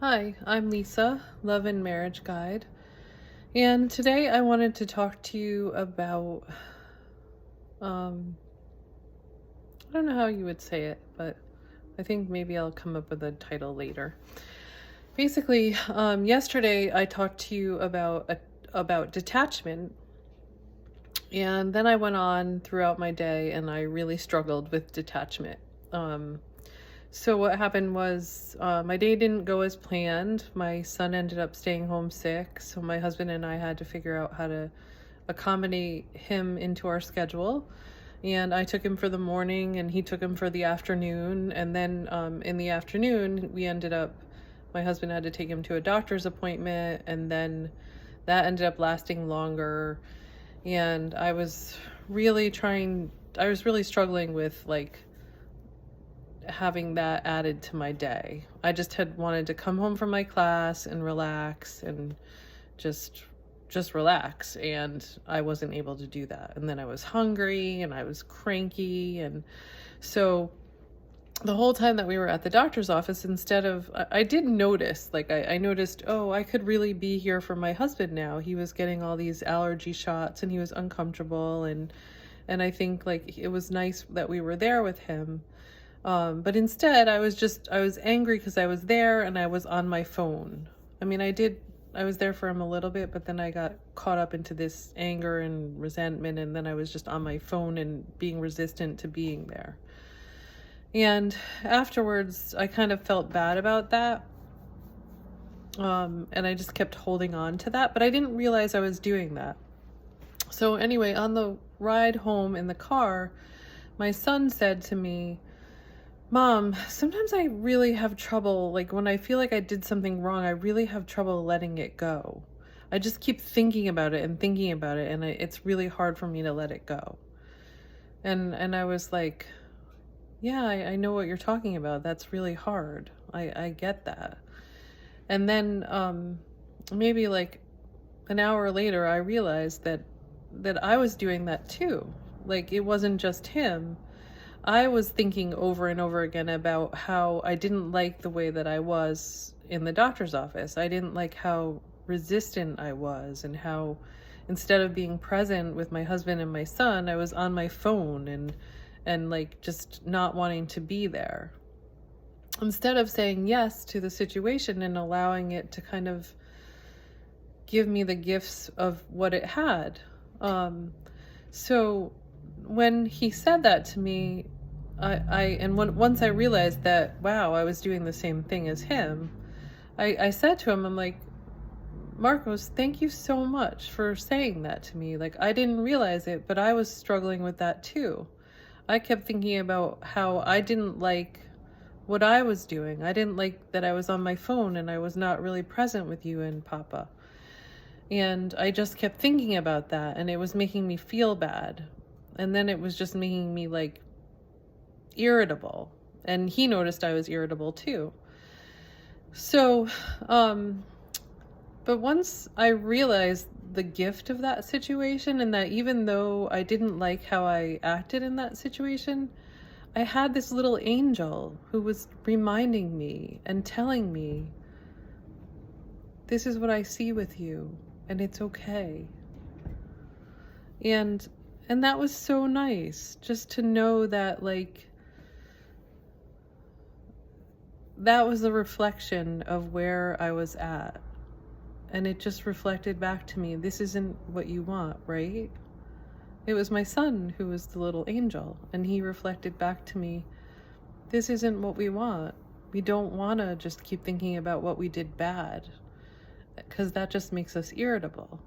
Hi, I'm Lisa, Love and Marriage Guide, and today I wanted to talk to you about, um, I don't know how you would say it, but I think maybe I'll come up with a title later. Basically, yesterday I talked to you about detachment, and then I went on throughout my day and I really struggled with detachment. Um, So what happened was my day didn't go as planned. My son ended up staying home sick, so my husband and I had to figure out how to accommodate him into our schedule. And I took him for the morning, and he took him for the afternoon. And then in the afternoon, my husband had to take him to a doctor's appointment, and then that ended up lasting longer. And I was really struggling with like having that added to my day. I just had wanted to come home from my class and relax and just just relax, and I wasn't able to do that. And then I was hungry and I was cranky, and so the whole time that we were at the doctor's office, instead of I did notice, like I noticed, oh, I could really be here for my husband now. He was getting all these allergy shots and he was uncomfortable, and I think like it was nice that we were there with him. But instead, I was angry because I was there and I was on my phone. I mean, I was there for him a little bit, but then I got caught up into this anger and resentment, and then I was just on my phone and being resistant to being there. And afterwards, I kind of felt bad about that. And I just kept holding on to that, but I didn't realize I was doing that. So anyway, on the ride home in the car, my son said to me, Mom, sometimes I really have trouble, like when I feel like I did something wrong, I really have trouble letting it go. I just keep thinking about it and thinking about it, and it's really hard for me to let it go. And I was like, yeah, I know what you're talking about. That's really hard. I get that. And then maybe like an hour later, I realized that I was doing that too. Like it wasn't just him. I was thinking over and over again about how I didn't like the way that I was in the doctor's office. I didn't like how resistant I was, and how instead of being present with my husband and my son, I was on my phone and like just not wanting to be there. Instead of saying yes to the situation and allowing it to kind of give me the gifts of what it had. So when he said that to me, once I realized that, wow, I was doing the same thing as him, I said to him, I'm like, Marcos, thank you so much for saying that to me. Like, I didn't realize it, but I was struggling with that too. I kept thinking about how I didn't like what I was doing. I didn't like that I was on my phone and I was not really present with you and Papa. And I just kept thinking about that, and it was making me feel bad. And then it was just making me like irritable. And he noticed I was irritable too. So, but once I realized the gift of that situation, and that even though I didn't like how I acted in that situation, I had this little angel who was reminding me and telling me, this is what I see with you, and it's okay. And that was so nice, just to know that like that was a reflection of where I was at. And it just reflected back to me, this isn't what you want, right? It was my son who was the little angel, and he reflected back to me, this isn't what we want. We don't want to just keep thinking about what we did bad, because that just makes us irritable.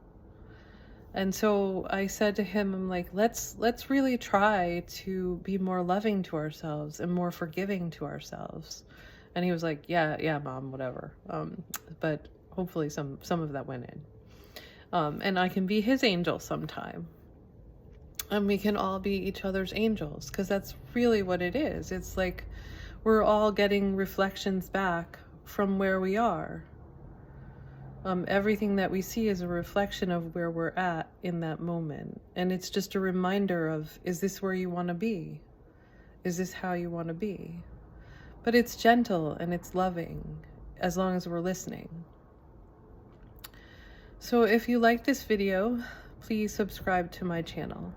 And so I said to him, I'm like, let's really try to be more loving to ourselves and more forgiving to ourselves. And he was like, yeah, Mom, whatever. But hopefully some of that went in. And I can be his angel sometime. And we can all be each other's angels, because that's really what it is. It's like we're all getting reflections back from where we are. Everything that we see is a reflection of where we're at in that moment. And it's just a reminder of, is this where you want to be? Is this how you want to be? But it's gentle and it's loving. as long as we're listening. So if you like this video, please subscribe to my channel.